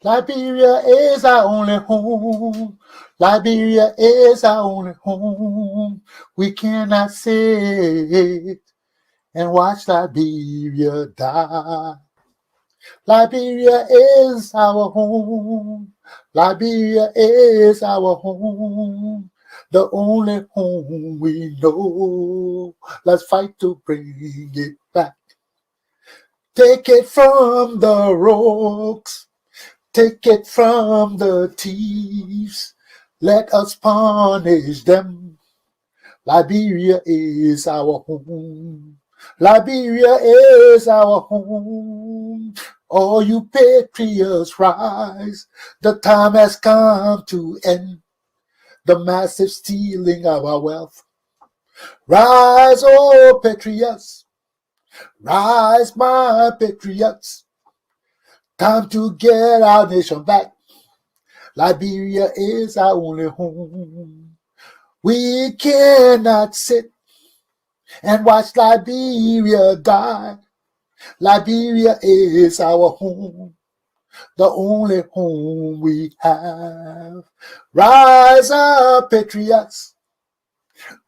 Liberia is our only home. Liberia is our only home. We cannot sit and watch Liberia die. Liberia is our home. Liberia is our home. The only home we know. Let's fight to bring it back. Take it from the rogues. Take it from the thieves. Let us punish them. Liberia is our home. Liberia is our home. All you patriots rise. The time has come to end the massive stealing of our wealth. Rise, oh patriots. Rise, my patriots. Time to get our nation back. Liberia is our only home. We cannot sit and watch Liberia die. Liberia is our home, the only home we have. Rise up, patriots.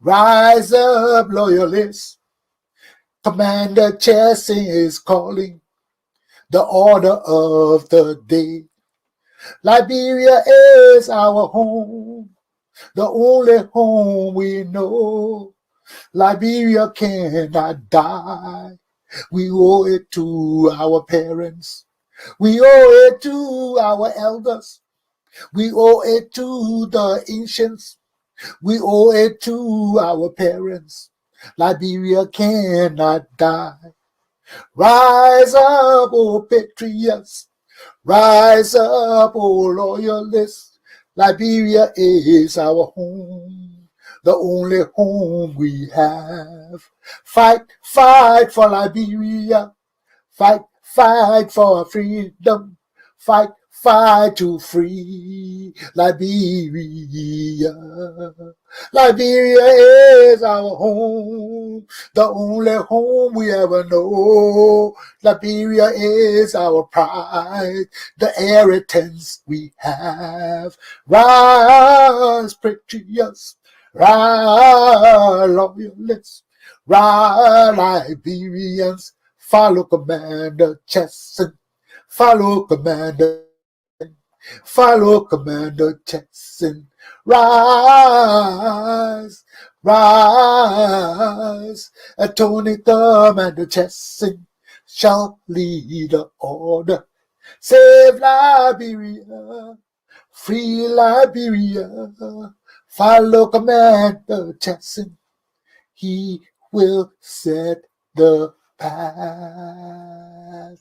Rise up, loyalists. Commander Chesson is calling the order of the day. Liberia is our home, the only home we know. Liberia cannot die. We owe it to our parents. We owe it to our elders. We owe it to the ancients. We owe it to our parents. Liberia cannot die. Rise up, oh patriots. Rise up, oh loyalists. Liberia is our home, the only home we have. Fight, fight for Liberia. Fight, fight for freedom. Fight, fight to free Liberia. Liberia is our home, the only home we ever know. Liberia is our pride, the inheritance we have. Rise, patriots, rise, loyalists, rise, Liberians. Follow Commander Chesson. Follow Commander. Follow Commander Chesson. Rise, rise. Attorney Commander Chesson shall lead the order. Save Liberia. Free Liberia. Follow Commander Chesson. He will set the path.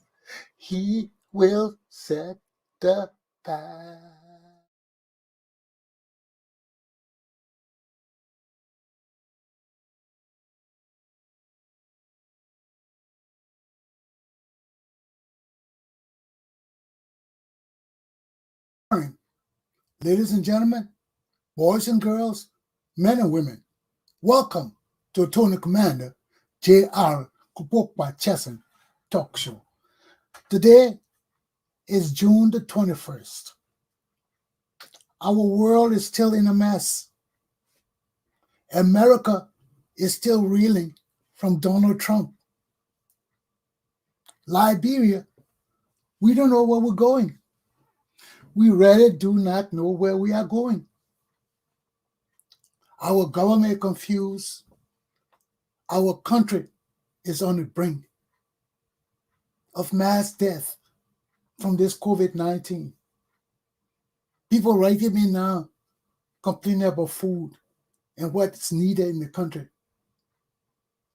He will set the path. Ladies and gentlemen, boys and girls, men and women, welcome to Attorney Commander J.R. Galpohkpa Chesson Talk Show. Today is June the 21st. Our world is still in a mess. America is still reeling from Donald Trump. Liberia, we don't know where we're going. We really do not know where we are going. Our government is confused. Our country is on the brink of mass death from this COVID-19. People writing me now complaining about food and what's needed in the country.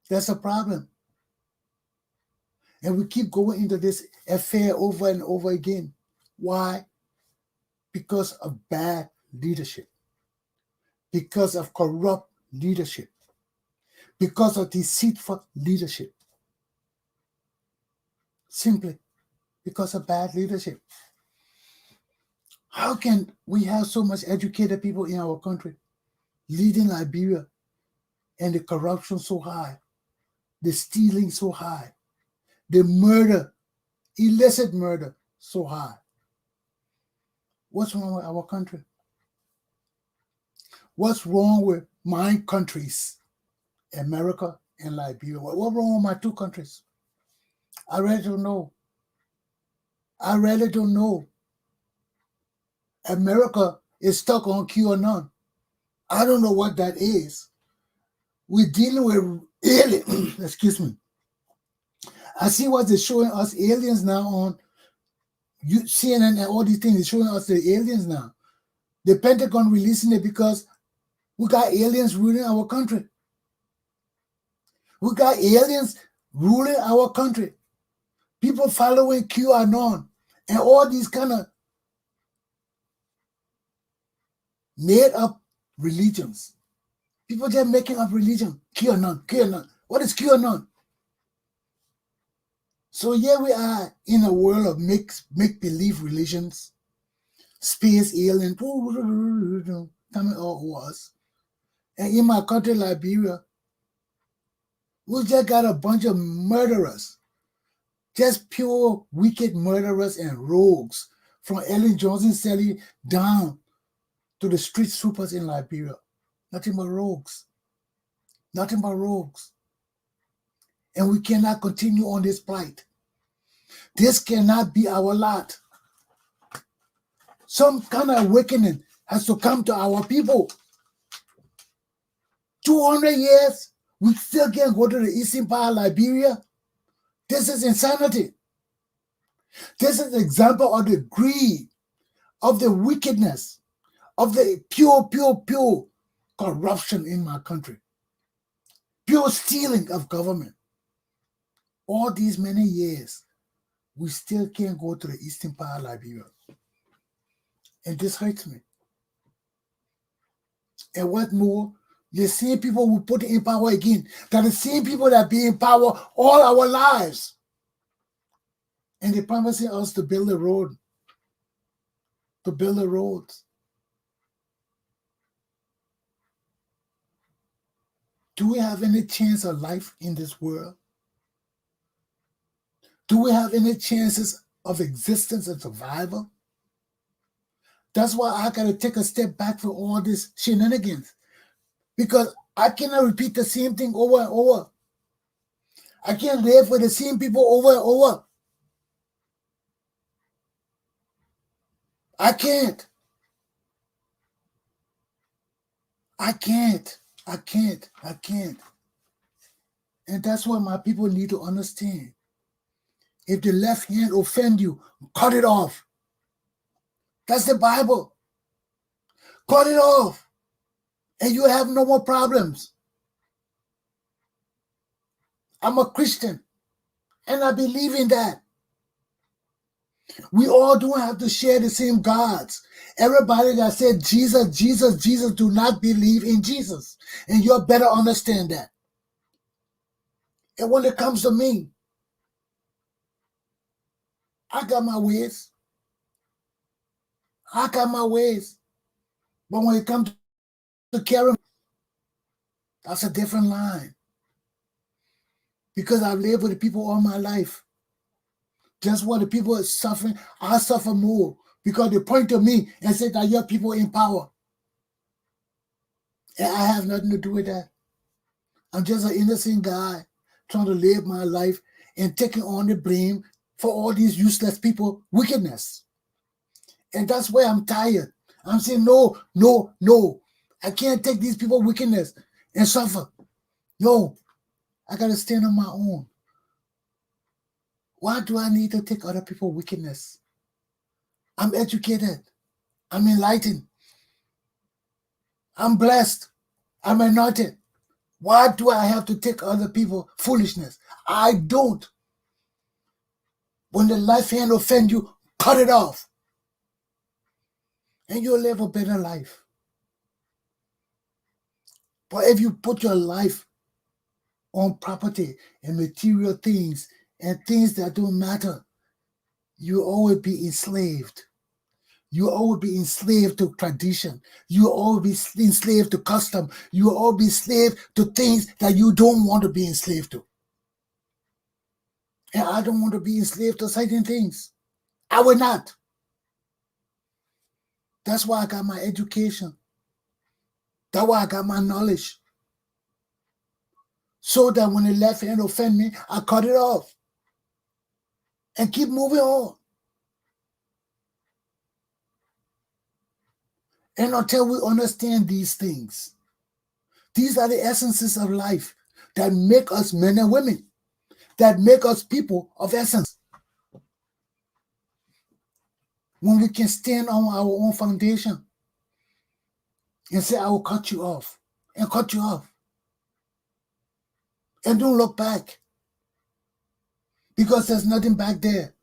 That's a problem. And we keep going into this affair over and over again. Why? Because of bad leadership. Because of corrupt leadership. Because of deceitful leadership. Simply because of bad leadership. How can we have so much educated people in our country leading Liberia and the corruption so high, the stealing so high, the murder, illicit murder so high? What's wrong with our country? What's wrong with my countries, America and Liberia? What's wrong with my two countries? I really don't know. I really don't know. America is stuck on QAnon. I don't know what that is. We're dealing with aliens. Excuse me. I see what they're showing us aliens now on CNN and all these things. They're showing us the aliens now. The Pentagon releasing it because we got aliens ruling our country. We got aliens ruling our country. People following QAnon and all these kind of made up religions. People just making up religion. QAnon. What is QAnon? So here we are in a world of make-believe religions, space alien coming all over us. And in my country, Liberia, we just got a bunch of murderers, just pure wicked murderers and rogues from Ellen Johnson Sally down to the street sweepers in Liberia. Nothing but rogues. Nothing but rogues. And we cannot continue on this plight. This cannot be our lot. Some kind of awakening has to come to our people. 200 years, we still can't go to the eastern part of Liberia. This is insanity. This is an example of the greed, of the wickedness, of the pure corruption in my country. Pure stealing of government. All these many years, we still can't go to the eastern part of Liberia. And this hurts me. And what more? The same people who put in power again, that the same people that be in power all our lives. And they're promising us to build a road. To build the roads. Do we have any chance of life in this world? Do we have any chances of existence and survival? That's why I got to take a step back from all this shenanigans. Because I cannot repeat the same thing over and over. I can't live with the same people over and over. I can't. And that's what my people need to understand. If the left hand offend you, cut it off. That's the Bible. Cut it off. And you have no more problems. I'm a Christian. And I believe in that. We all don't have to share the same gods. Everybody that said Jesus do not believe in Jesus. And you better understand that. And when it comes to me, I got my ways. But when it comes to caring, that's a different line. Because I've lived with the people all my life. Just what the people are suffering, I suffer more. Because they point to me and say that you're people in power. And I have nothing to do with that. I'm just an innocent guy trying to live my life and taking on the blame for all these useless people, wickedness. And that's why I'm tired. I'm saying, no. I can't take these people wickedness and suffer. No, I got to stand on my own. Why do I need to take other people's wickedness? I'm educated. I'm enlightened. I'm blessed. I'm anointed. Why do I have to take other people's foolishness? I don't. When the left hand offend you, cut it off. And you'll live a better life. But if you put your life on property and material things and things that don't matter, you always be enslaved. You always be enslaved to tradition. You always be enslaved to custom. You always be enslaved to things that you don't want to be enslaved to. And I don't want to be enslaved to certain things. I will not. That's why I got my education. That's why I got my knowledge. So that when the left hand offend me, I cut it off and keep moving on. And until we understand these things, these are the essences of life that make us men and women, that make us people of essence. When we can stand on our own foundation and say, I will cut you off, and cut you off. And don't look back, because there's nothing back there.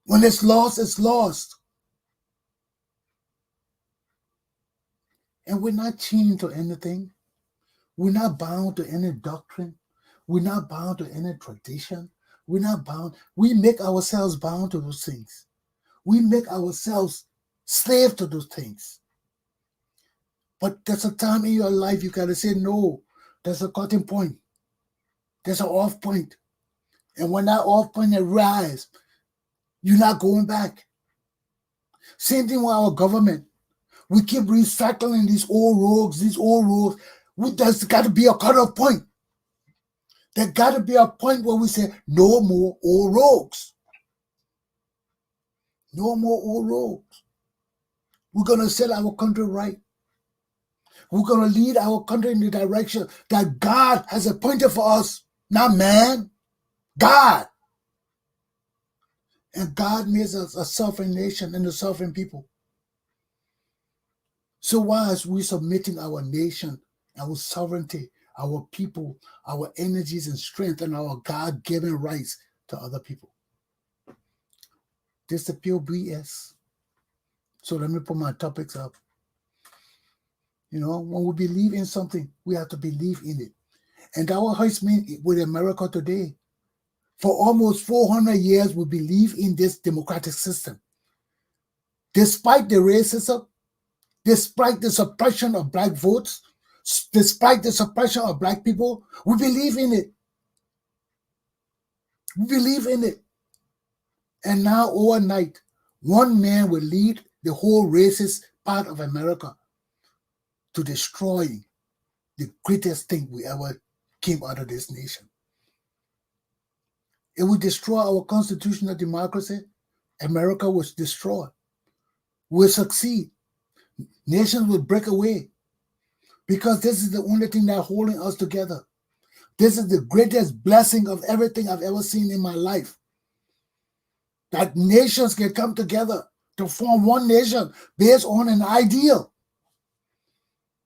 When it's lost, it's lost. And we're not chained to anything. We're not bound to any doctrine. We're not bound to any tradition. We're not bound. We make ourselves bound to those things. We make ourselves slave to those things. But there's a time in your life you got to say, no, there's a cutting point. There's an off point. And when that off point arrives, you're not going back. Same thing with our government. We keep recycling these old roads. There's got to be a cutoff point. There got to be a point where we say, no more old roads. No more old roads. We're going to set our country right. We're going to lead our country in the direction that God has appointed for us, not man, God. And God makes us a sovereign nation and a sovereign people. So why is we submitting our nation, our sovereignty, our people, our energies and strength, and our God-given rights to other people? This is the pure BS. So let me put my topics up. When we believe in something, we have to believe in it. And that what has been with America today. For almost 400 years, we believe in this democratic system. Despite the racism, despite the suppression of black votes, despite the suppression of black people, we believe in it. We believe in it. And now overnight, one man will lead the whole racist part of America to destroying the greatest thing we ever came out of this nation. It will destroy our constitutional democracy. America was destroyed. Will succeed. Nations will break away. Because this is the only thing that's holding us together. This is the greatest blessing of everything I've ever seen in my life. That nations can come together to form one nation based on an ideal.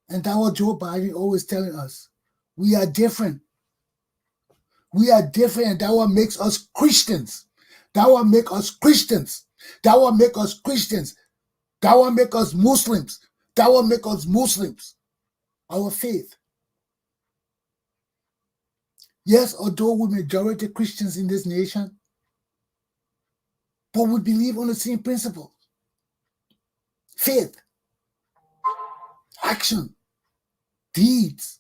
And that's what Joe Biden always telling us. We are different. We are different, and that what makes us Christians. That what makes us Christians. That what makes us Christians. That what makes us Muslims. That what makes us Muslims. Our faith. Yes, although we're majority Christians in this nation, but we believe on the same principles. Faith, action, deeds.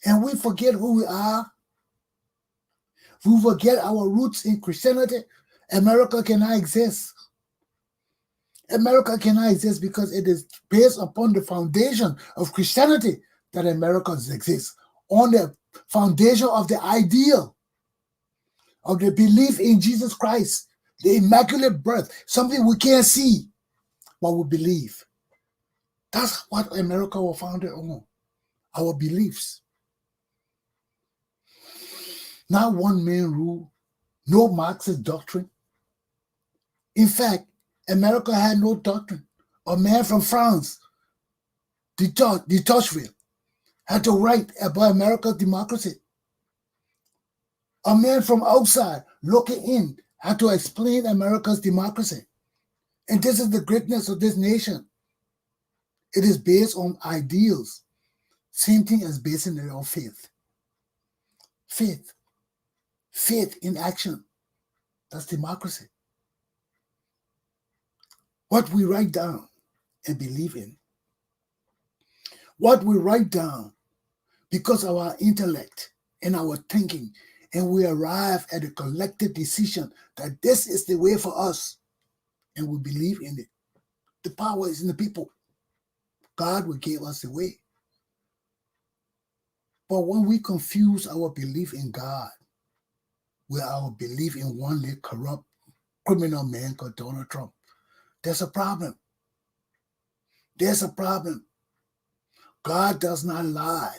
And we forget who we are. We forget our roots in Christianity. America cannot exist. America cannot exist because it is based upon the foundation of Christianity that America exists. On the foundation of the ideal of the belief in Jesus Christ, the immaculate birth, something we can't see, but we believe. That's what America was founded on, our beliefs. Not one man rule, no Marxist doctrine. In fact, America had no doctrine. A man from France, de Tocqueville, had to write about America's democracy. A man from outside looking in had to explain America's democracy. And this is the greatness of this nation. It is based on ideals. Same thing as basing it on faith. Faith. Faith in action. That's democracy. What we write down and believe in. What we write down because of our intellect and our thinking, and we arrive at a collective decision that this is the way for us. and we believe in it. The power is in the people. God will give us the way. But when we confuse our belief in God with our belief in one little corrupt criminal man called Donald Trump, there's a problem. There's a problem. God does not lie.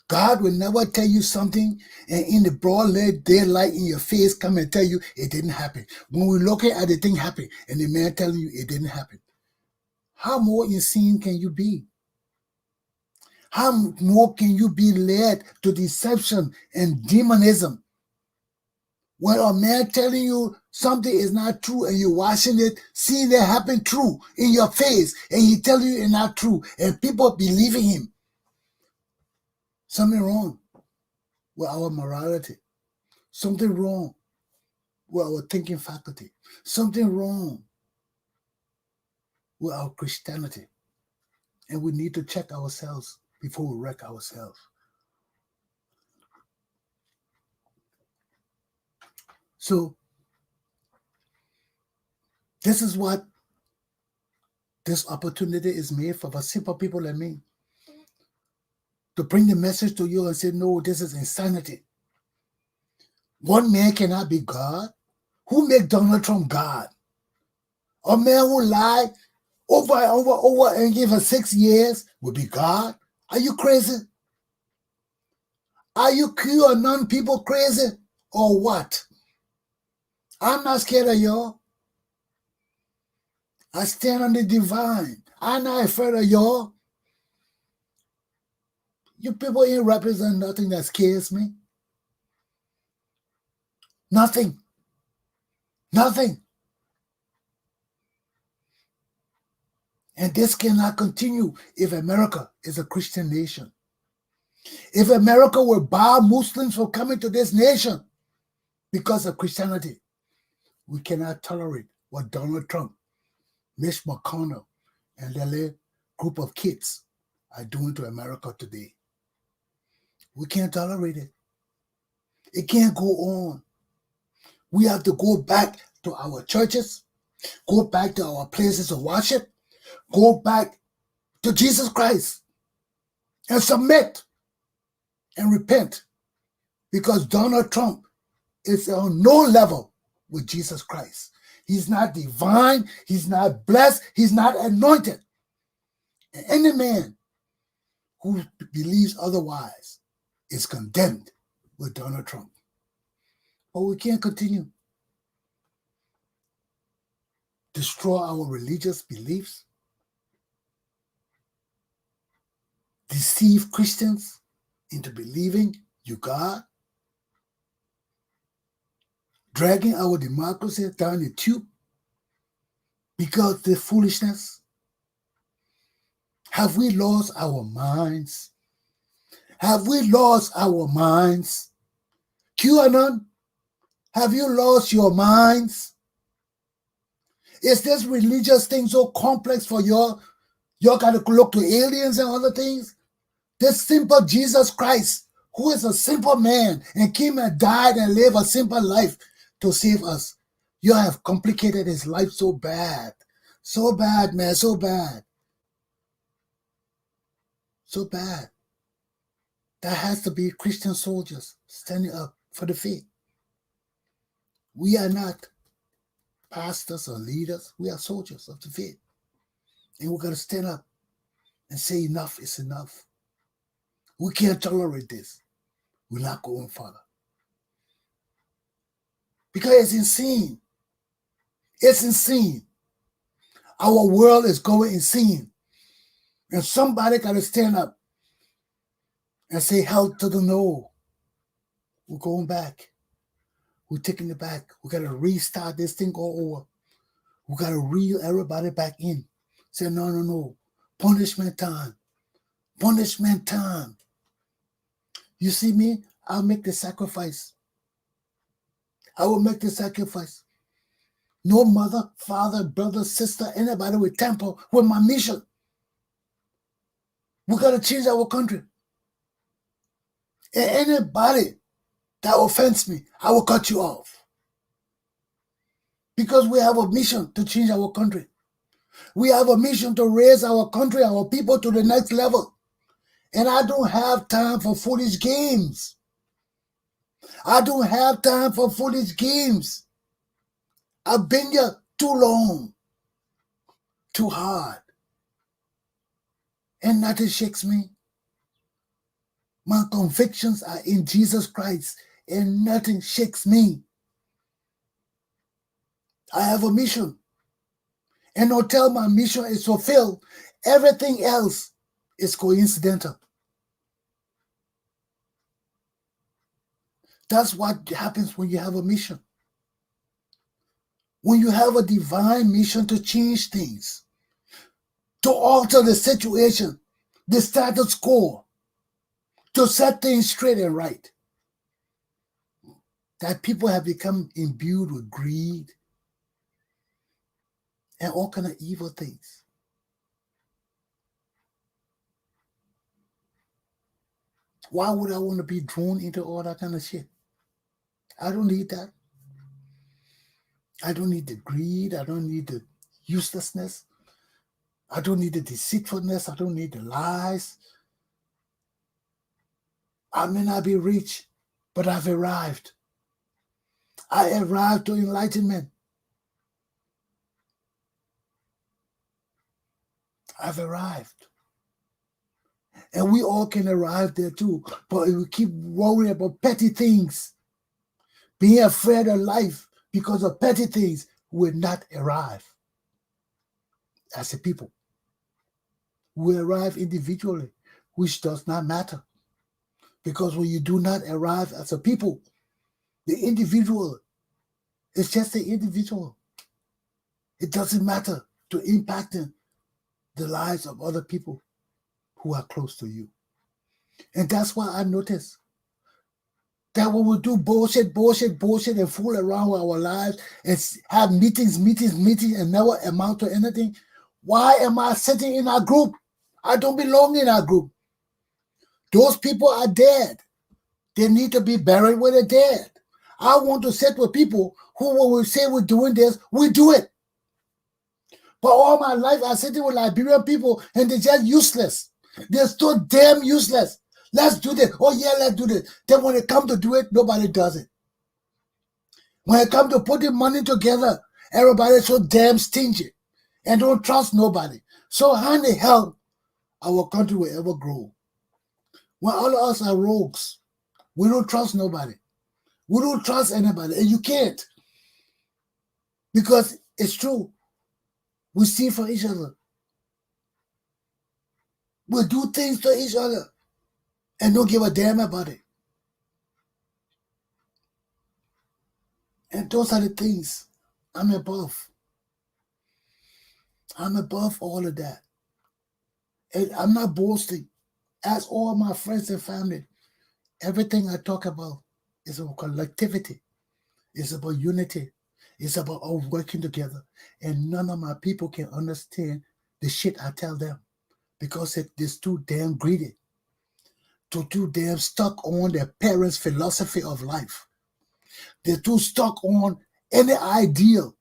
God will never tell you something and in the broad daylight in your face come and tell you it didn't happen. When we're looking at the thing happen and the man telling you it didn't happen, how more insane can you be? How more can you be led to deception and demonism? When a man telling you something is not true and you're watching it, seeing it happen true in your face, and he telling you it's not true, and people believing him. Something wrong with our morality. Something wrong with our thinking faculty. Something wrong with our Christianity. And we need to check ourselves before we wreck ourselves. So, this is what this opportunity is made for simple people like me. To bring the message to you and say, no, this is insanity. One man cannot be God. Who made Donald Trump God? A man who lied over and over and gave her 6 years will be God? Are you crazy? Are you QAnon people crazy? Or what? I'm not scared of y'all. I stand on the divine. I'm not afraid of y'all. You people ain't represent nothing that scares me. Nothing. Nothing. And this cannot continue if America is a Christian nation. If America will bar Muslims from coming to this nation because of Christianity, we cannot tolerate what Donald Trump, Mitch McConnell, and their little group of kids are doing to America today. We can't tolerate it. It can't go on. We have to go back to our churches, go back to our places of worship, go back to Jesus Christ and submit and repent, because Donald Trump is on no level with Jesus Christ. He's not divine, he's not blessed, he's not anointed. And any man who believes otherwise is condemned with Donald Trump. But we can't continue. Destroy our religious beliefs, deceive Christians into believing you God, dragging our democracy down the tube because of this foolishness. Have we lost our minds? Have we lost our minds? QAnon, have you lost your minds? Is this religious thing so complex for y'all? Y'all got to look to aliens and other things? This simple Jesus Christ, who is a simple man and came and died and lived a simple life to save us. You have complicated his life so bad. So bad, man, so bad. So bad. There has to be Christian soldiers standing up for the faith. We are not pastors or leaders. We are soldiers of the faith. And we're going to stand up and say enough is enough. We can't tolerate this. We're not going further. Because it's insane. It's insane. Our world is going insane. And somebody got to stand up and say, hell to the no. We're going back. We're taking it back. We got to restart this thing all over. We got to reel everybody back in. Say, no, no, no. Punishment time. Punishment time. You see me? I'll make the sacrifice. I will make the sacrifice. No mother, father, brother, sister, anybody with temple with my mission. We got to change our country. And anybody that offends me, I will cut you off. because we have a mission to change our country. We have a mission to raise our country, our people to the next level. And I don't have time for foolish games. I don't have time for foolish games. I've been here too long, too hard. And nothing shakes me. My convictions are in Jesus Christ, and nothing shakes me. I have a mission. And until my mission is fulfilled, everything else is coincidental. That's what happens when you have a mission. When you have a divine mission to change things, to alter the situation, the status quo, to set things straight and right, that people have become imbued with greed and all kind of evil things. Why would I want to be drawn into all that kind of shit? I don't need that. I don't need the greed. I don't need the uselessness. I don't need the deceitfulness. I don't need the lies. I may not be rich, but I've arrived. I arrived to enlightenment. I've arrived. And we all can arrive there too. But if we keep worrying about petty things, being afraid of life because of petty things, we will not arrive as a people. We arrive individually, which does not matter. Because when you do not arrive as a people, the individual is just the individual. It doesn't matter to impacting the lives of other people who are close to you. And that's why I notice that when we do bullshit, and fool around with our lives and have meetings, and never amount to anything, why am I sitting in our group? I don't belong in our group. Those people are dead. They need to be buried where they're dead. I want to sit with people who, when we say we're doing this, we do it. But all my life, I'm sitting with Liberian people, and they're just useless. They're so damn useless. Let's do this. Oh, yeah, let's do this. Then when it comes to do it, nobody does it. When it comes to putting money together, everybody's so damn stingy and don't trust nobody. So how in the hell our country will ever grow? When all of us are rogues, we don't trust nobody. We don't trust anybody, and you can't. Because it's true. We see for each other. We do things to each other and don't give a damn about it. And those are the things I'm above. I'm above all of that. And I'm not boasting. As all my friends and family, everything I talk about is about collectivity. It's about unity. It's about all working together. And none of my people can understand the shit I tell them because they're too damn greedy, too damn stuck on their parents' philosophy of life. They're too stuck on any ideal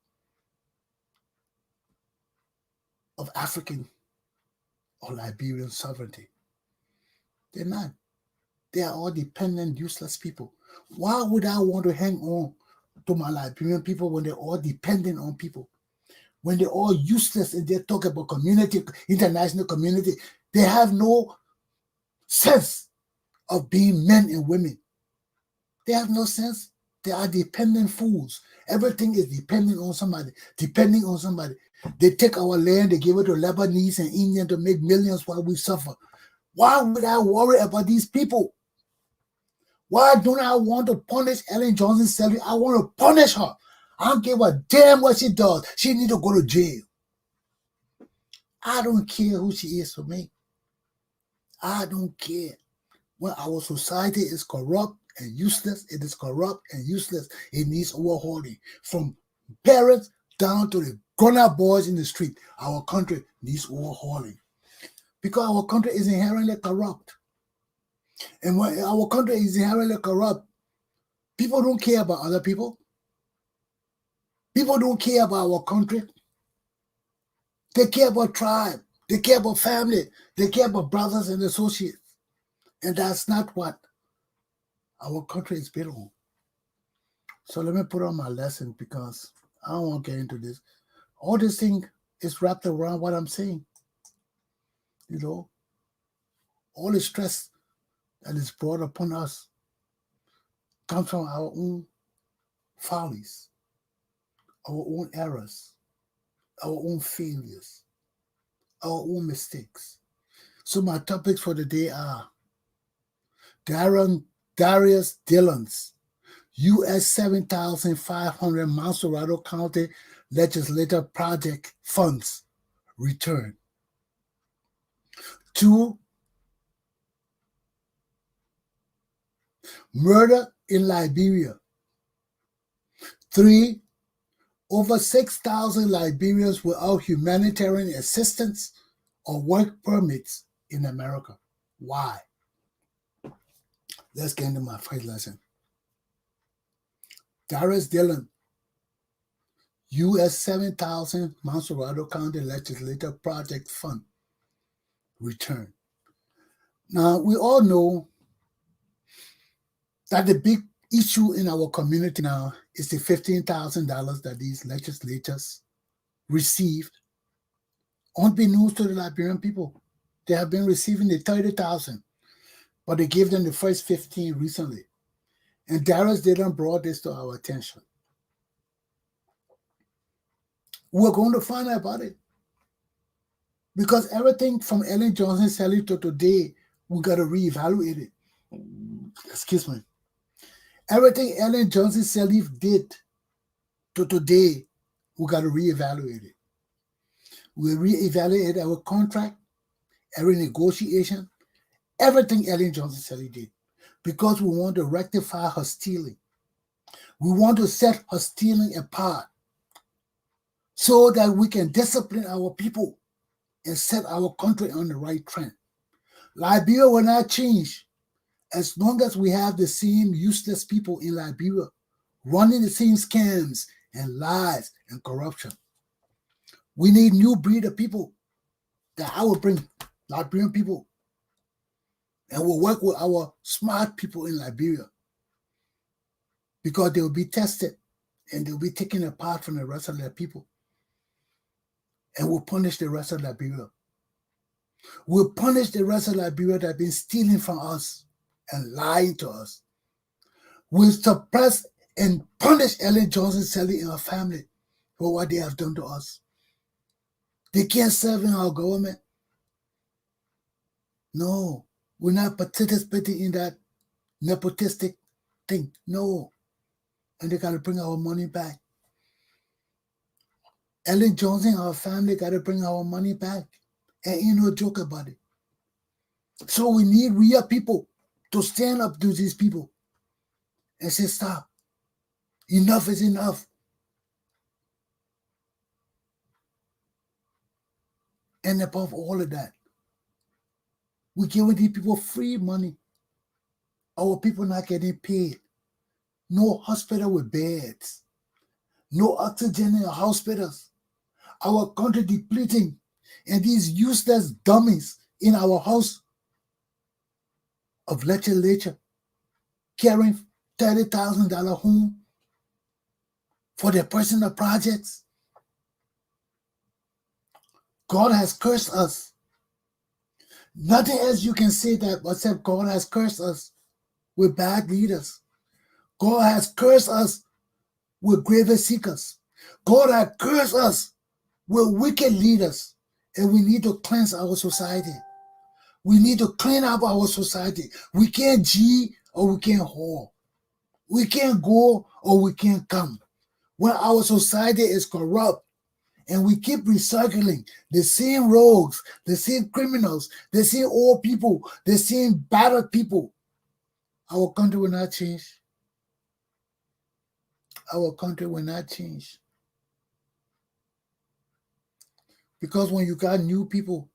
of African or Liberian sovereignty. They're not. They are all dependent, useless people. Why would I want to hang on to my Liberian people when they're all dependent on people? When they're all useless and they talk about community, international community, they have no sense of being men and women. They have no sense. They are dependent fools. Everything is dependent on somebody, depending on somebody. They take our land, they give it to Lebanese and Indian to make millions while we suffer. Why would I worry about these people? Why don't I want to punish Ellen Johnson Sirleaf? I want to punish her. I don't give a damn what she does. She need to go to jail. I don't care who she is for me. I don't care. When our society is corrupt and useless, it is corrupt and useless. It needs overhauling. From parents down to the grown-up boys in the street, our country needs overhauling. Because our country is inherently corrupt. And when our country is inherently corrupt, people don't care about other people. People don't care about our country. They care about tribe. They care about family. They care about brothers and associates. And that's not what our country is built on. So let me put on my lesson because I don't want to get into this. All this thing is wrapped around what I'm saying. You know, all the stress that is brought upon us comes from our own follies, our own errors, our own failures, our own mistakes. So my topics for the day are Darius Dillon's U.S. 7,500 Monsterrado County Legislator project funds return. 2, murder in Liberia. 3, over 6,000 Liberians without humanitarian assistance or work permits in America. Why? Let's get into my first lesson. Darius Dillon, U.S. 7,000 Monsterrado County Legislator Project Fund return. Now, we all know that the big issue in our community now is the $15,000 that these legislators received, unbeknownst to the Liberian people. They have been receiving the $30,000, but they gave them the first 15 recently. And Darius Dillon brought this to our attention. We're going to find out about it. Because everything from Ellen Johnson Sirleaf to today, we got to reevaluate it. Excuse me. Everything Ellen Johnson Sirleaf did to today, we got to reevaluate it. We reevaluate our contract, every negotiation, everything Ellen Johnson Sirleaf did. Because we want to rectify her stealing. We want to set her stealing apart so that we can discipline our people and set our country on the right trend. Liberia will not change as long as we have the same useless people in Liberia running the same scams and lies and corruption. We need new breed of people that I will bring, Liberian people, and we'll work with our smart people in Liberia because they will be tested and they'll be taken apart from the rest of their people. And we'll punish the rest of Liberia. We'll punish the rest of Liberia that have been stealing from us and lying to us. We'll suppress and punish Ellen Johnson Sirleaf and her family for what they have done to us. They can't serve in our government. No, we're not participating in that nepotistic thing. No. And they got to bring our money back. Ellen Johnson and our family got to bring our money back. And ain't no joke about it. So we need real people to stand up to these people and say, stop. Enough is enough. And above all of that, we're giving these people free money. Our people not getting paid. No hospital with beds. No oxygen in our hospitals. Our country depleting. And these useless dummies in our house of legislature carrying $30,000 home for their personal projects. God has cursed us. Nothing else you can say that except God has cursed us with bad leaders. God has cursed us with grave seekers. God has cursed us with wicked leaders. And we need to cleanse our society. We need to clean up our society. We can't G or we can't haul. We can't go or we can't come. When our society is corrupt and we keep recycling the same rogues, the same criminals, the same old people, the same battered people, our country will not change. Our country will not change. Because when you got new people,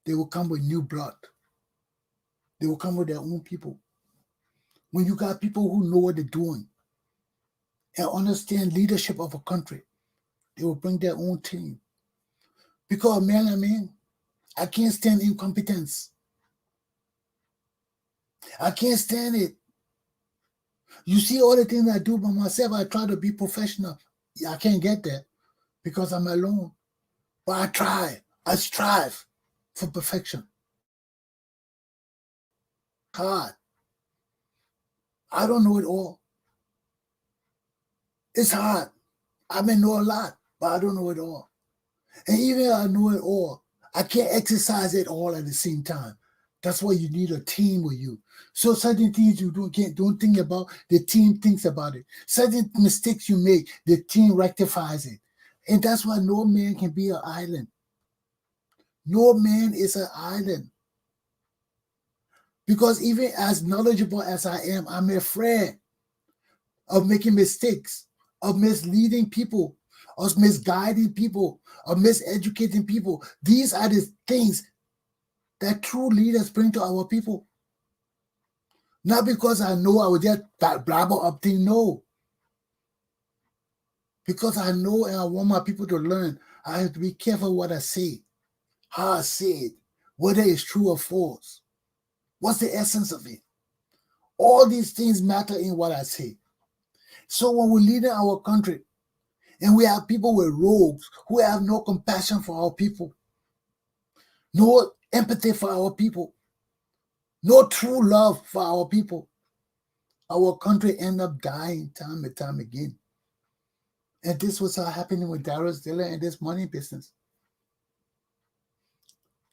they will come with new blood. They will come with their own people. When you got people who know what they're doing and understand leadership of a country, they will bring their own team. Because, man, I can't stand incompetence. I can't stand it. You see all the things I do by myself, I try to be professional. I can't get there because I'm alone. But I strive for perfection. Hard. I don't know it all. It's hard. I may know a lot, but I don't know it all. And even if I know it all, I can't exercise it all at the same time. That's why you need a team with you. So certain things you don't think about, the team thinks about it. Certain mistakes you make, the team rectifies it. And that's why no man can be an island. No man is an island. Because even as knowledgeable as I am, I'm afraid of making mistakes, of misleading people, of misguiding people, of miseducating people. These are the things that true leaders bring to our people. Not because I know I would just blabber up things, no. Because I know and I want my people to learn. I have to be careful what I say, how I say it, whether it's true or false. What's the essence of it? All these things matter in what I say. So when we lead in our country, and we have people with robes who have no compassion for our people, no empathy for our people, no true love for our people, our country end up dying time and time again. And this was happening with Darius, Dillon, and this money business.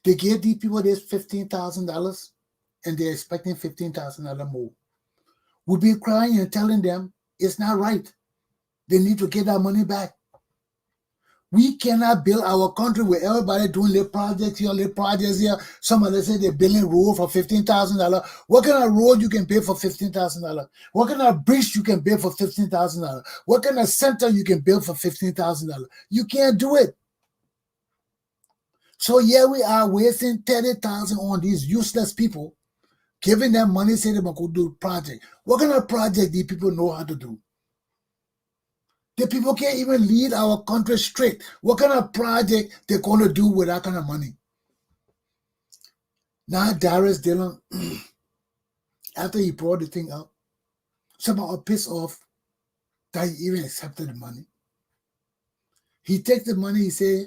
They gave these people this $15,000, and they're expecting $15,000 more. We've been crying and telling them it's not right. They need to get that money back. We cannot build our country with everybody doing little projects here. Somebody say they're building road for $15,000. What kind of road you can build for $15,000? What kind of bridge you can build for $15,000? What kind of center you can build for $15,000? You can't do it. So here we are wasting $30,000 on these useless people, giving them money, say they're going to do project. What kind of project do people know how to do? The people can't even lead our country straight. What kind of project they're going to do with that kind of money? Now Darius Dillon, after he brought the thing up, somehow pissed off that he even accepted the money. He takes the money, he say,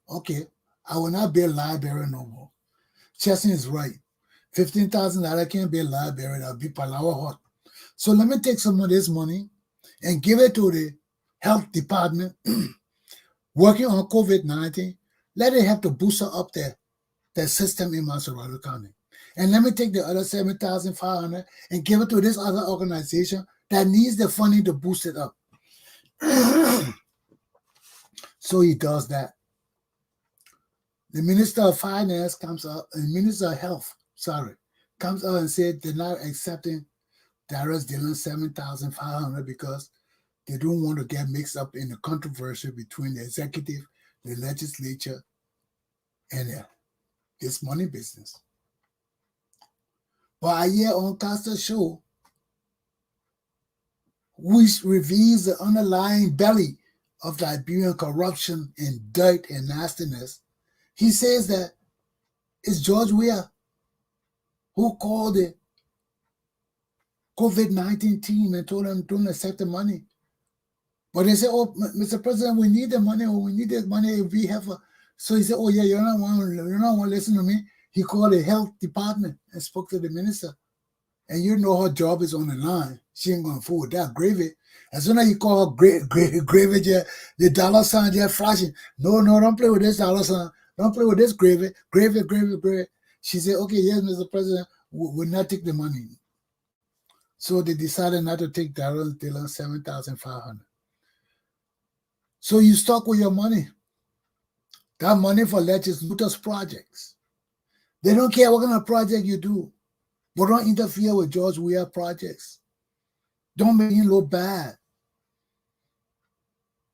okay, I will not be a library no more. Chesson is right. $15,000 can't be a library, that'll be palawa hot. So let me take some of this money and give it to the health department working on COVID-19. Let it help to boost up their system in Monsterrado County. And let me take the other $7,500 and give it to this other organization that needs the funding to boost it up. So he does that. The Minister of Finance comes up, the Minister of Health, comes out and said they're not accepting Darius Dillon $7,500 because they don't want to get mixed up in the controversy between the executive, the legislature, and this money business. But I hear on Costa's show, which reveals the underlying belly of Liberian corruption and dirt and nastiness, he says that it's George Weah who called the COVID-19 team and told them don't accept the money. But they said, oh, Mr. President, we need the money, or we need this money if we have a... So he said, oh yeah, you're not want to listen to me. He called the health department and spoke to the minister. And you know her job is on the line. She ain't going to fool with that gravy. As soon as you call her gravy, the dollar sign just flashing. No, don't play with this dollar sign. Don't play with this gravy. Gravy. She said, okay, yes, Mr. President, we'll not take the money. So they decided not to take Darius Dillon $7,500. So you stuck with your money. That money for legislators' projects. They don't care what kind of project you do. But don't interfere with George Weah projects. Don't make him look bad.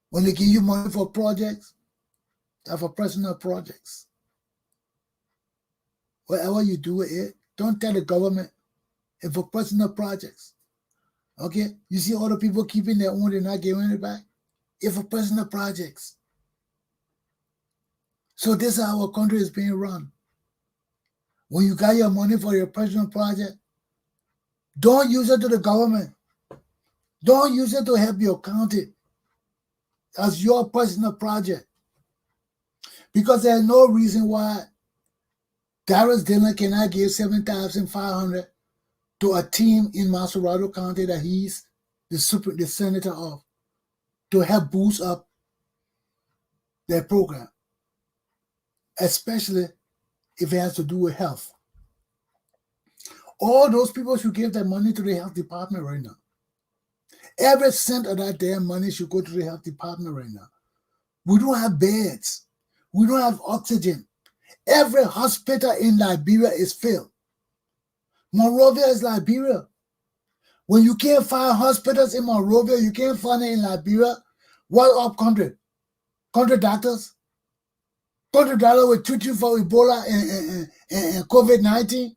When they give you money for projects, they're for personal projects. Whatever you do with it, don't tell the government it's for personal projects. Okay? You see all the people keeping their own, they're not giving it back. It's for personal projects. So this is how our country is being run. When you got your money for your personal project, don't use it to the government. Don't use it to help your county as your personal project. Because there's no reason why Darius Dillon cannot give $7,500 to a team in Monsterrado County that he's the senator of to help boost up their program, especially if it has to do with health. All those people should give their money to the health department right now. Every cent of that damn money should go to the health department right now. We don't have beds. We don't have oxygen. Every hospital in Liberia is filled. Monrovia is Liberia. When you can't find hospitals in Monrovia, you can't find it in Liberia. What up country? Country doctors? Country doctors will treat you for Ebola and COVID-19?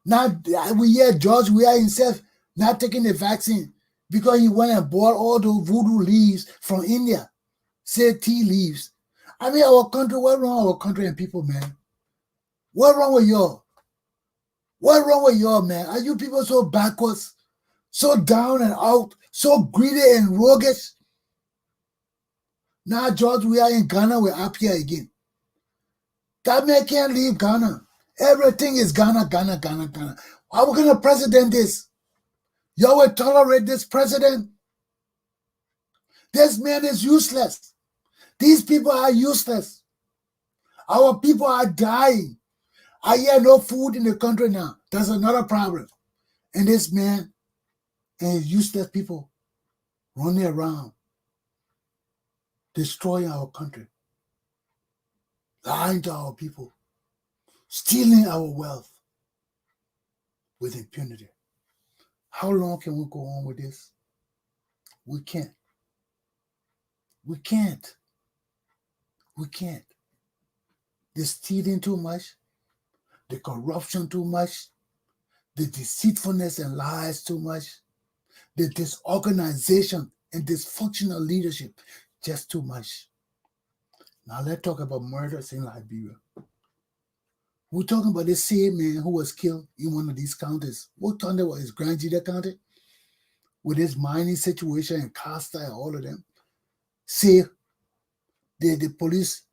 Now we hear George Weah himself not taking the vaccine because he went and bought all those voodoo leaves from India. Say tea leaves. I mean, our country, what's wrong with our country and people, man? What's wrong with y'all? What's wrong with y'all, man? Are you people so backwards, so down and out, so greedy and roguish? Now George, we are in Ghana, we're up here again. That man can't leave Ghana. Everything is Ghana, Ghana, Ghana, Ghana. How can a president this? Y'all will tolerate this president? This man is useless. These people are useless. Our people are dying. I hear no food in the country now. That's another problem. And this man and his useless people running around, destroying our country, lying to our people, stealing our wealth with impunity. How long can we go on with this? We can't. We can't. We can't. The stealing too much, the corruption too much, the deceitfulness and lies too much, the disorganization and dysfunctional leadership just too much. Now let's talk about murders in Liberia. We're talking about this same man who was killed in one of these counties. We're talking about his Grand Jita County with his mining situation and Costa and all of them. Say the police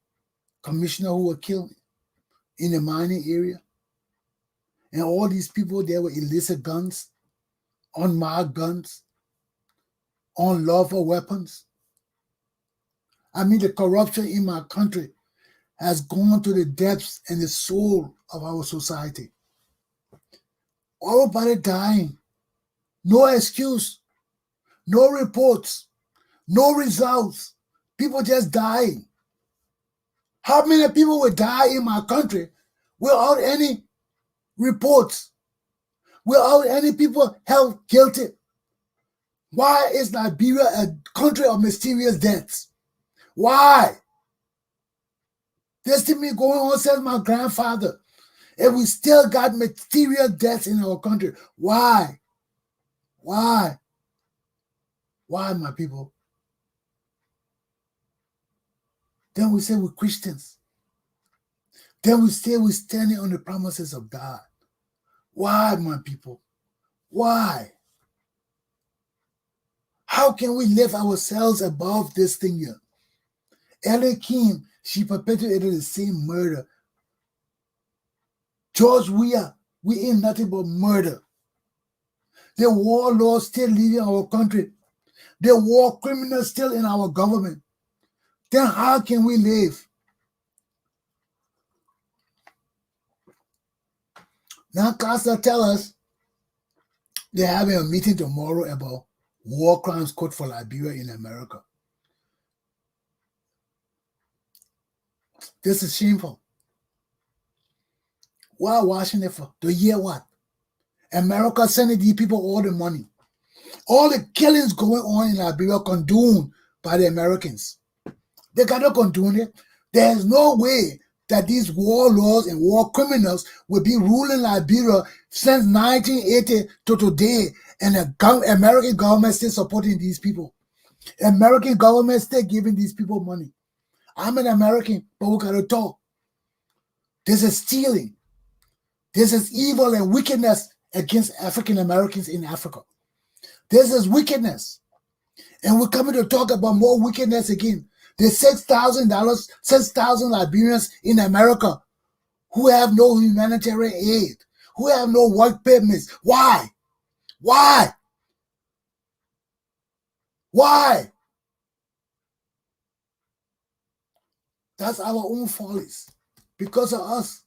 commissioner who were killed in the mining area. And all these people there with illicit guns, unmarked guns, unlawful weapons. I mean, the corruption in my country has gone to the depths and the soul of our society. Everybody dying. No excuse. No reports. No results. People just dying. How many people will die in my country without any reports? Without any people held guilty? Why is Liberia a country of mysterious deaths? Why? This to me going on, says my grandfather. And we still got mysterious deaths in our country. Why? Why? Why, my people? Then we say we're Christians. Then we say we're standing on the promises of God. Why, my people? Why? How can we lift ourselves above this thing here? Ellen Kim, she perpetuated the same murder. George Weah, we ain't nothing but murder. The warlords still leading our country. The war criminals still in our government. Then how can we live? Now Costa tell us they're having a meeting tomorrow about war crimes code for Liberia in America. This is shameful. Why watching it for? To hear what? America sending these people all the money. All the killings going on in Liberia condoned by the Americans. They cannot condone it. There is no way that these warlords and war criminals will be ruling Liberia since 1980 to today, and the American government still supporting these people. American government still giving these people money. I'm an American, but we gotta talk. This is stealing. This is evil and wickedness against African Americans in Africa. This is wickedness. And we're coming to talk about more wickedness again. There's $6,000, 6,000 Liberians in America who have no humanitarian aid, who have no work permits. Why? Why? Why? That's our own follies. Because of us.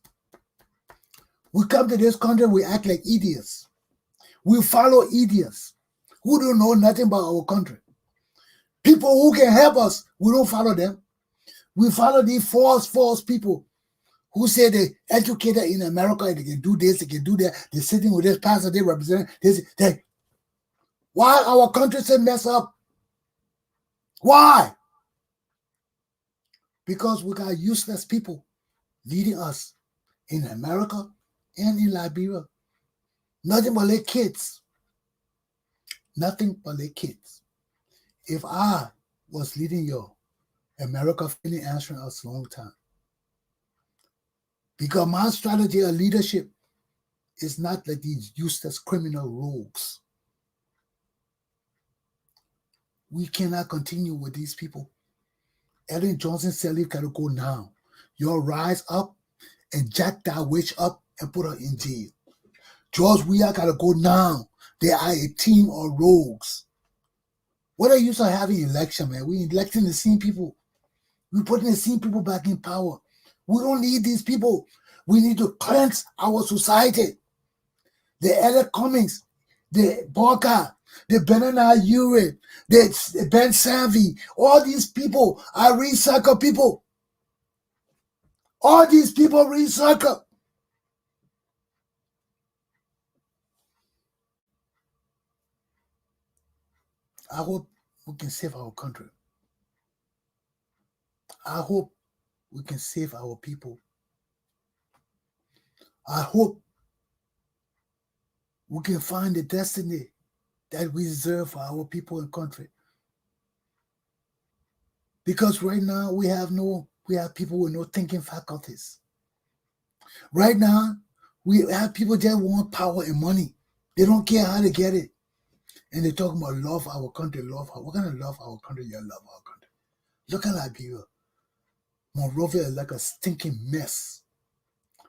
We come to this country, we act like idiots. We follow idiots who don't know nothing about our country. People who can help us, we don't follow them. We follow these false people who say they educated in America, they can do this, they can do that. They're sitting with this pastor, they represent this. Why our country say mess up? Why? Because we got useless people leading us in America and in Liberia. Nothing but their kids. Nothing but their kids. If I was leading you, America finally answering us a long time. Because my strategy of leadership is not like these useless criminal rogues. We cannot continue with these people. Ellen Johnson said, "You gotta go now. You'll rise up and jack that witch up and put her in jail. George Weah gotta go now. They are a team of rogues." What are you to having election, man? We electing the same people. We're putting the same people back in power. We don't need these people. We need to cleanse our society. The Elliot Cummings, the Barker, the Benana Ure, the Ben Savvy, all these people are recycle people. All these people recycle. I hope we can save our country. I hope we can save our people. I hope we can find the destiny that we deserve for our people and country. Because right now we have people with no thinking faculties. Right now, we have people that want power and money. They don't care how to get it. And they're talking about love our country, we're gonna love our country, you love our country. Look at Liberia. Monrovia is like a stinking mess.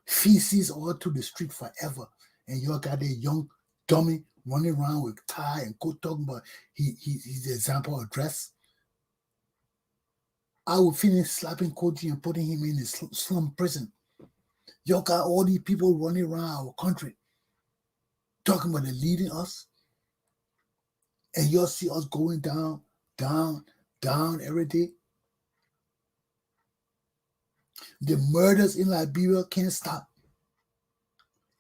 Feces all through the street forever. And you got a young dummy running around with tie and coat talking about he's the example of dress. I would finish slapping Koji and putting him in the slum prison. You got all these people running around our country talking about they're leading us. And you'll see us going down, down, down every day. The murders in Liberia can't stop.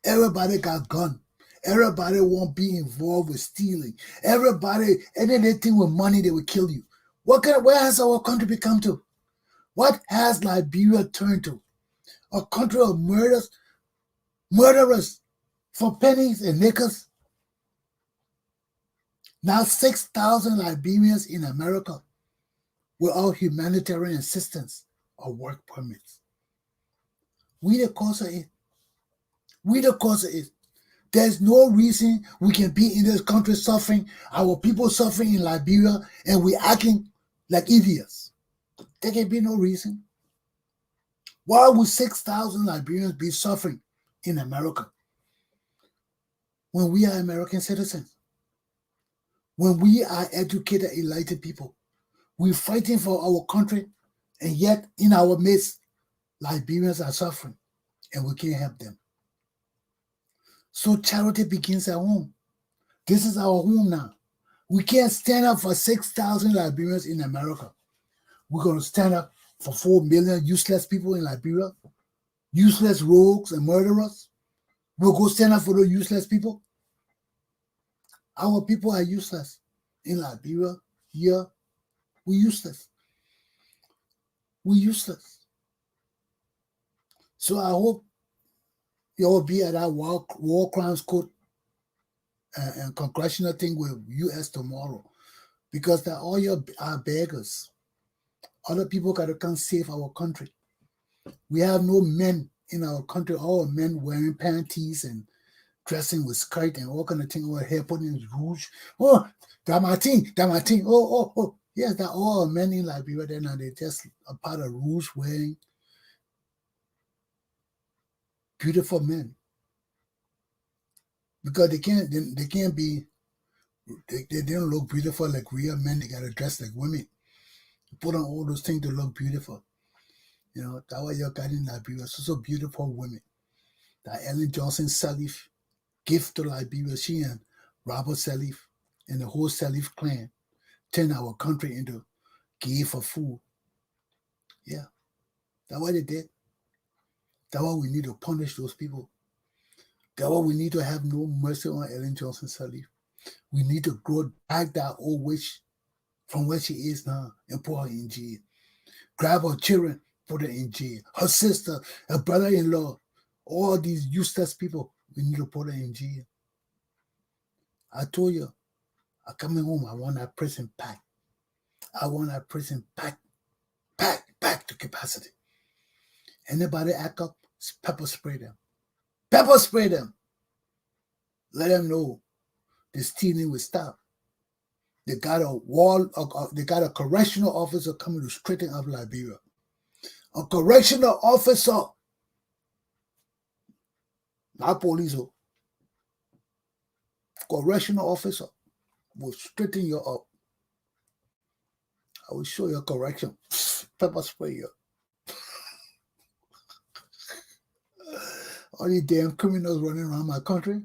Everybody got gun. Everybody won't be involved with stealing. Everybody, anything with money, they will kill you. Where has our country become to? What has Liberia turned to? A country of murderers for pennies and nickels. Now 6,000 Liberians in America without humanitarian assistance or work permits. We the cause of it. We the cause of it. There's no reason we can be in this country suffering, our people suffering in Liberia, and we acting like idiots. There can be no reason. Why would 6,000 Liberians be suffering in America when we are American citizens? When we are educated, enlightened people, we're fighting for our country, and yet in our midst, Liberians are suffering, and we can't help them. So charity begins at home. This is our home now. We can't stand up for 6,000 Liberians in America. We're going to stand up for 4 million useless people in Liberia, useless rogues and murderers. We'll go stand up for those useless people. Our people are useless in Liberia. Here, we're useless. We're useless. So I hope you will be at that war crimes court and congressional thing with U.S. tomorrow, because they're all our beggars. Other people got to come save our country. We have no men in our country. All men wearing panties and dressing with skirt and all kind of thing over here, putting rouge. Oh, that's my thing. Oh. Yes, they're all men in Liberia there now. They're just a part of rouge wearing beautiful men. Because they can't be, they don't look beautiful like real men. They gotta dress like women. Put on all those things to look beautiful. You know, that's why you're getting Liberia. So beautiful women. That Ellen Johnson Sirleaf gift to Liberia. She and Robert Sirleaf and the whole Sirleaf clan turn our country into gay for food. Yeah. That's what they did. That's why we need to punish those people. That's why we need to have no mercy on Ellen Johnson Sirleaf. We need to grow back that old witch from where she is now and put her in jail. Grab her children, put her in jail. Her sister, her brother-in-law, all these useless people, we need to put her in jail. I told you, I'm coming home, I want that prison packed. I want that prison packed to capacity. Anybody act up, pepper spray them. Pepper spray them. Let them know the stealing will stop. They got a correctional officer coming to straighten up Liberia. A correctional officer, not police, correctional officer will straighten you up. I will show you correction. Pepper spray you. All these damn criminals running around my country.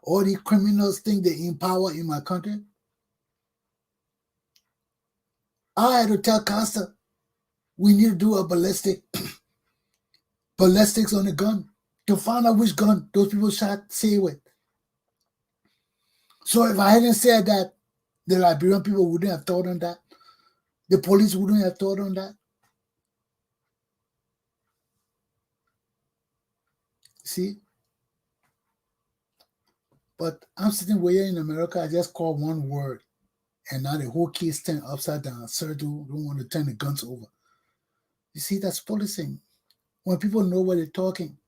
All these criminals think they in power in my country. I had to tell Costa, we need to do a ballistics on the gun to find out which gun those people shot say with. So if I hadn't said that, the Liberian people wouldn't have thought on that. The police wouldn't have thought on that. See? But I'm sitting way in America, I just call one word. And now the whole case turned upside down. Sir, don't want to turn the guns over. You see, that's policing. When people know what they're talking.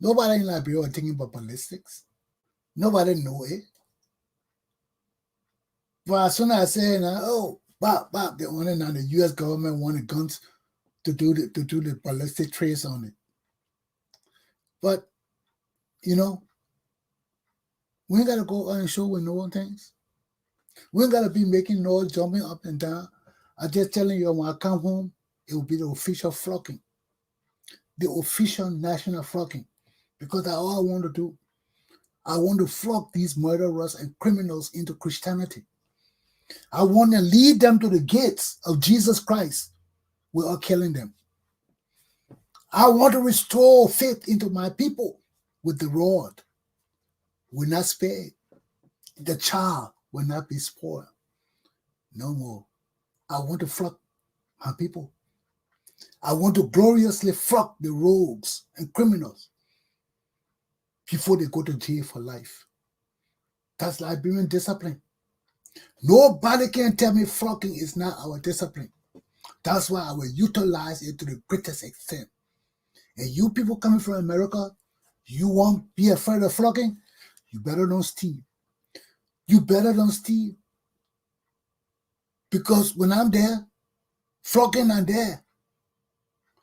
Nobody in Liberia is thinking about ballistics. Nobody know it. But as soon as I say, the only now the U.S. government wanted guns to do the ballistic trace on it. But, you know, we ain't got to go on and show with no things. We ain't got to be making noise, jumping up and down. I'm just telling you, when I come home, it will be the official flocking. The official national flocking. Because that's all I want to do. I want to flock these murderers and criminals into Christianity. I want to lead them to the gates of Jesus Christ without killing them. I want to restore faith into my people with the rod. Will not spare. The child will not be spoiled. No more. I want to flock my people. I want to gloriously flock the rogues and criminals before they go to jail for life. That's Liberian discipline. Nobody can tell me flocking is not our discipline. That's why I will utilize it to the greatest extent. And you people coming from America, you won't be afraid of flocking? You better don't steal. You better don't steal. Because when I'm there, flocking not there.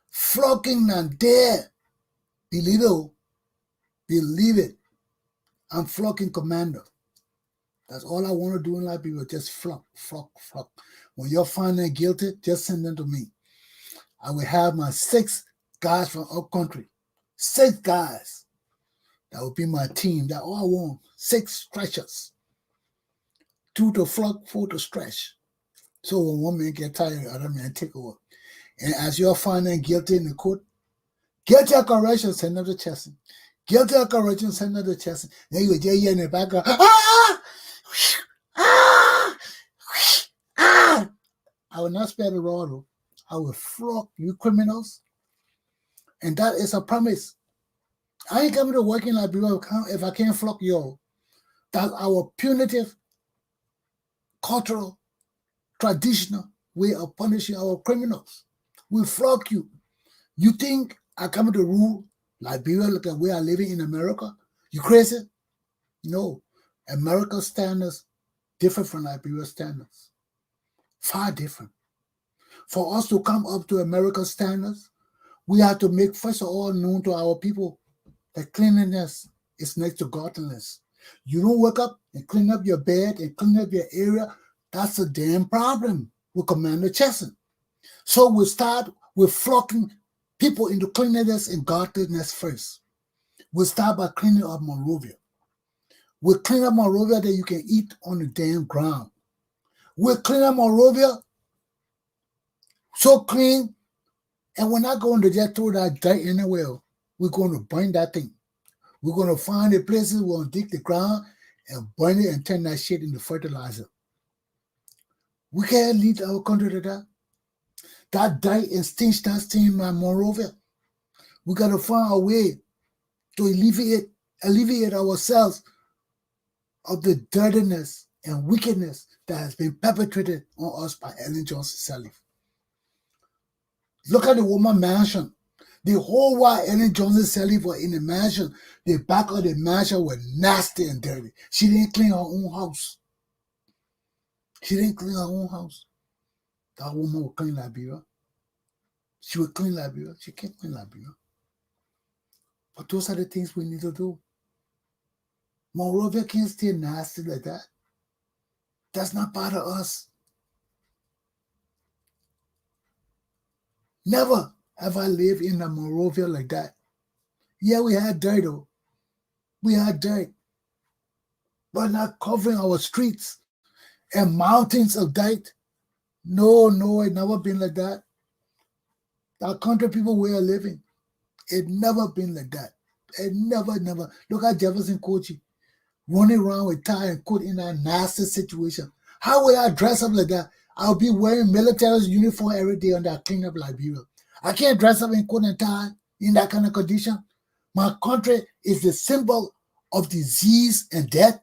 Flocking not there. Believe it. I'm flocking commander. That's all I want to do in Liberia. Just flock. When you're found and guilty, just send them to me. I will have my 6 guys from up country. 6 guys. That will be my team. That's all I want. 6 stretchers. 2 to flock, 4 to stretch. So when one man get tired, the other man take over. And as you're found and guilty in the court, guilty of correction, send them to Chesson. Guilty of correction, send them to Chesson. Then you just hear in the background, I will not spare the rod. I will flock you criminals. And that is a promise. I ain't coming to work in Liberia if I can't flog you. That's our punitive, cultural, traditional way of punishing our criminals. We flog you. You think I come to rule Liberia like the way I live in America? You crazy? No. America's standards different from Liberia's standards. Far different. For us to come up to America's standards, we have to make first of all known to our people that cleanliness is next to godliness. You don't wake up and clean up your bed and clean up your area. That's a damn problem with Commander Chesson. So we start with flocking people into cleanliness and godliness first. We start by cleaning up Monrovia. We clean up Monrovia that you can eat on the damn ground. We clean up Monrovia so clean, and we're not going to just throw that dirt anywhere. We're going to burn that thing. We're going to find the places, we're going to dig the ground and burn it and turn that shit into fertilizer. We can't lead our country to that. That dirt and stench that's staying in Monrovia. We got to find a way to alleviate ourselves of the dirtiness and wickedness that has been perpetrated on us by Ellen Johnson Sirleaf. Look at the woman mansion. The whole while Ellen Johnson Sirleaf was in the mansion, the back of the mansion was nasty and dirty. She didn't clean her own house. She didn't clean her own house. That woman would clean Liberia. She would clean Liberia. She can't clean Liberia. But those are the things we need to do. Monrovia can't stay nasty like that. That's not part of us. Never have I lived in a Monrovia like that. Yeah, we had dirt though. We had dirt. But not covering our streets and mountains of dirt. No, it never been like that. Our country people way of living. It never been like that. It never. Look at Jefferson Kochi running around with tie and coat in that nasty situation. How would I dress up like that? I'll be wearing military uniform every day on that clean up Liberia. I can't dress up in coat and tie in that kind of condition. My country is the symbol of disease and death.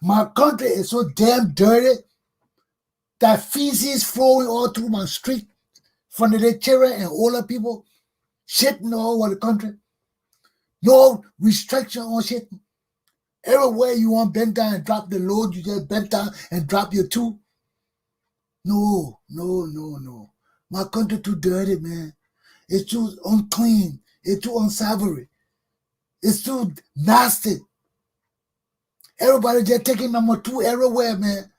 My country is so damn dirty that feces flowing all through my street from the children and older people shitting all over the country. No restriction on shitting. Everywhere you want bend down and drop the load, you just bend down and drop your two. No. My country too dirty, man. It's too unclean. It's too unsavory. It's too nasty. Everybody just taking number 2 everywhere, man.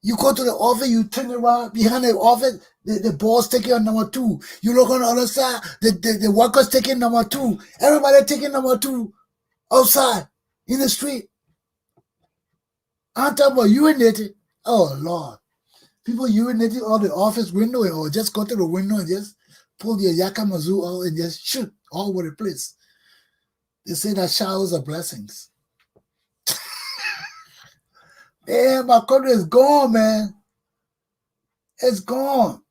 You go to the office, you turn around behind the office, the boss taking on number 2. You look on the other side, the workers taking number 2. Everybody taking number 2 outside in the street. I'm talking about urinating. Oh, Lord. People urinating on the office window or just go to the window and just pull your yakamazoo out and just shoot all over the place. They say that showers are blessings. Damn, my country is gone, man. It's gone.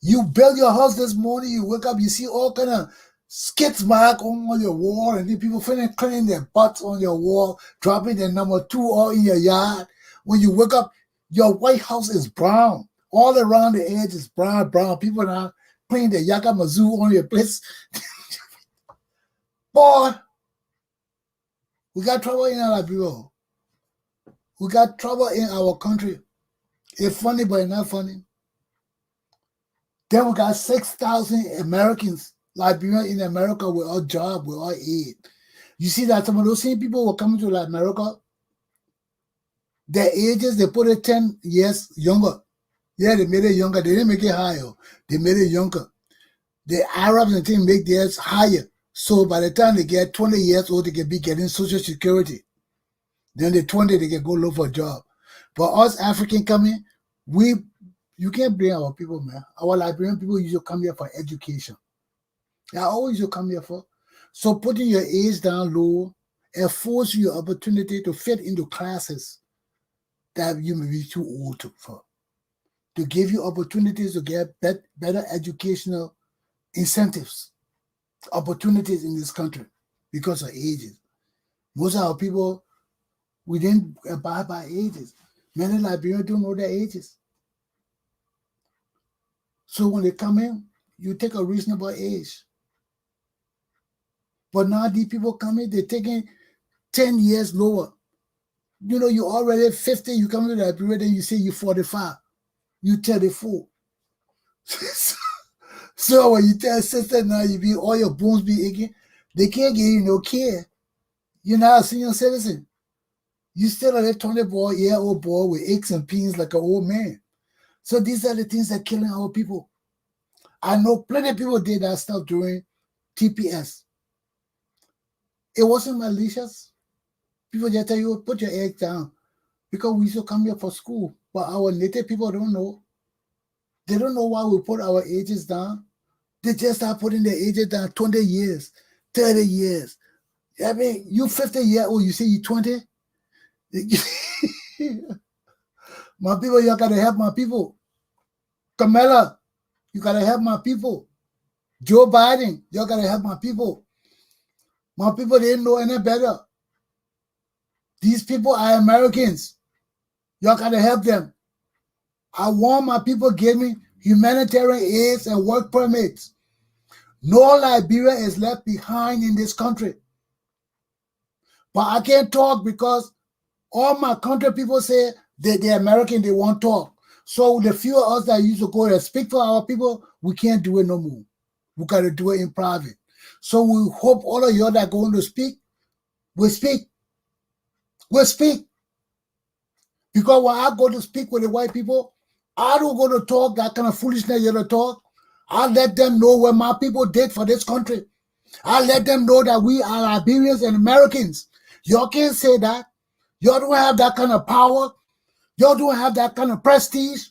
You build your house this morning, you wake up, you see all kind of skits mark on your wall, and then people finish cleaning their butts on your wall, dropping their number 2 all in your yard. When you wake up, your White House is brown. All around the edge is brown. People are playing the yakamazoo on your place. Boy, we got trouble in our bureau. We got trouble in our country. It's funny, but it's not funny. Then we got 6,000 Americans, Liberians in America without job, without aid. You see that some of those same people were coming to America. Their ages, they put it 10 years younger. Yeah, they made it younger. They didn't make it higher. They made it younger. The Arabs and things make theirs higher. So by the time they get 20 years old, they can be getting Social Security. Then the 20, they can go look for a job. But us African coming, you can't blame our people, man. Our Liberian people usually come here for education. They always usually come here for. So putting your age down low and force you your opportunity to fit into classes that you may be too old for. To give you opportunities to get better educational incentives, opportunities in this country because of ages. Most of our people, we didn't abide by ages. Many Liberians don't know their ages. So when they come in, you take a reasonable age. But now these people come in, they're taking 10 years lower. You know, you already 50, you come to Liberia, then you say you're 45. You 34. So when you tell sister now you be all your bones be aching, they can't give you no care. You're not a senior citizen. You still a 20-year-old boy with aches and pains like an old man. So these are the things that are killing our people. I know plenty of people did that stuff during TPS. It wasn't malicious. People just tell you, put your egg down. Because we used to come here for school. But our native people don't know. They don't know why we put our ages down. They just start putting their ages down 20 years, 30 years. I mean, you 50-year-old, you say you 20? My people, you got to help my people. Kamala, you got to help my people. Joe Biden, you got to help my people. My people didn't know any better. These people are Americans. Y'all got to help them. I want my people give me humanitarian aids and work permits. No Liberia is left behind in this country. But I can't talk because all my country people say they're American, they won't talk. So the few of us that used to go and speak for our people, we can't do it no more. We got to do it in private. So we hope all of you that are going to speak, will speak. We'll speak. Because when I go to speak with the white people, I don't go to talk that kind of foolishness you're to talk. I let them know what my people did for this country. I let them know that we are Liberians and Americans. Y'all can't say that. Y'all don't have that kind of power. Y'all don't have that kind of prestige.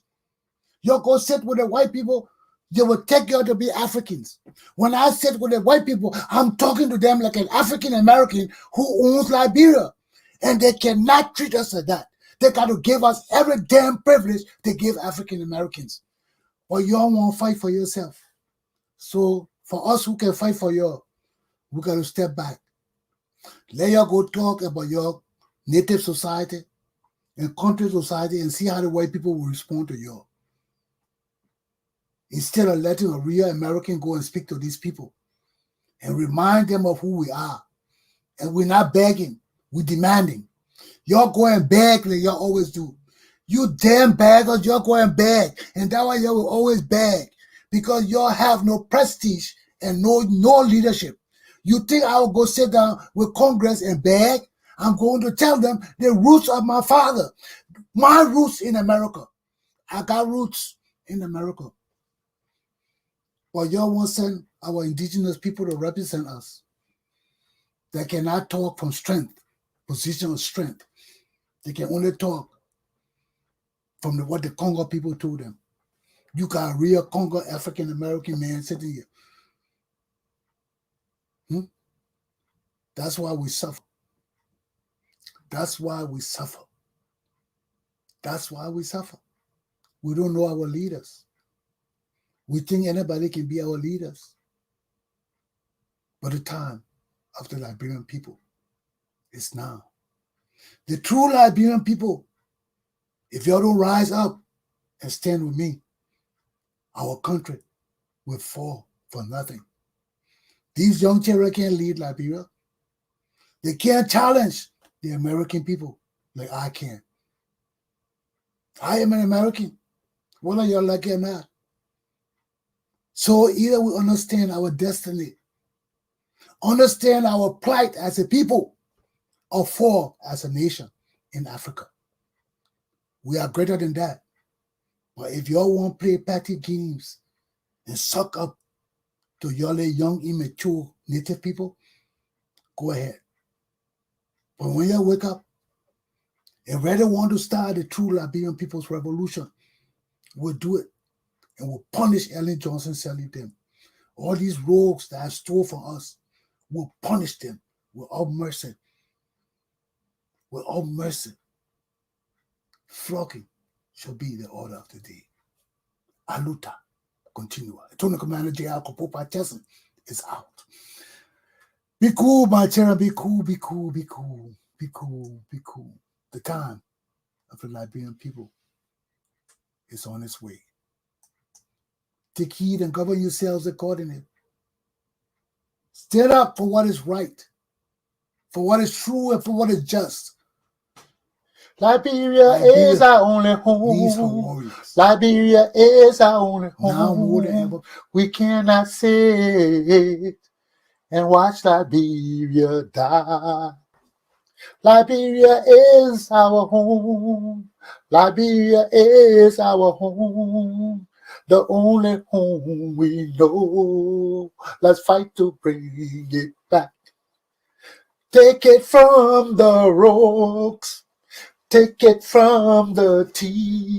Y'all go sit with the white people, they will take you to be Africans. When I sit with the white people, I'm talking to them like an African American who owns Liberia. And they cannot treat us like that. They got to give us every damn privilege they give African Americans. But y'all won't fight for yourself. So for us who can fight for y'all, we got to step back. Let y'all go talk about your native society and country society and see how the white people will respond to y'all. Instead of letting a real American go and speak to these people and remind them of who we are. And we're not begging, we're demanding. Y'all go and beg like y'all always do. You damn beggars, y'all go and beg. And that's why y'all will always beg. Because y'all have no prestige and no leadership. You think I will go sit down with Congress and beg? I'm going to tell them the roots of my father. My roots in America. I got roots in America. But y'all want to send our indigenous people to represent us. They cannot talk from strength, position of strength. They can only talk from what the Congo people told them. You got a real Congo African American man sitting here. That's why we suffer. That's why we suffer. That's why we suffer. We don't know our leaders. We think anybody can be our leaders. But the time of the Liberian people is now. The true Liberian people, if y'all don't rise up and stand with me, our country will fall for nothing. These young children can't lead Liberia. They can't challenge the American people like I can. I am an American, whether you're like it or not. So either we understand our destiny, understand our plight as a people, or fall as a nation in Africa. We are greater than that. But if y'all want to play petty games and suck up to y'all young, immature native people, go ahead. But when you wake up and really want to start the true Liberian people's revolution, we'll do it. And we'll punish Ellen Johnson selling them. All these rogues that have stole from us, we'll punish them with all mercy. With all mercy. Flogging shall be the order of the day. Aluta. continue. Lieutenant Commander Galpohkpa Chesson is out. Be cool, my children. Be cool, be cool, be cool, be cool, be cool. The time of the Liberian people is on its way. Take heed and govern yourselves accordingly. Stand up for what is right, for what is true, and for what is just. Liberia is our only home. Liberia is our only home. Now more than ever. We cannot sit and watch Liberia die. Liberia is our home. Liberia is our home. The only home we know. Let's fight to bring it back. Take it from the rocks. Take it from the tea.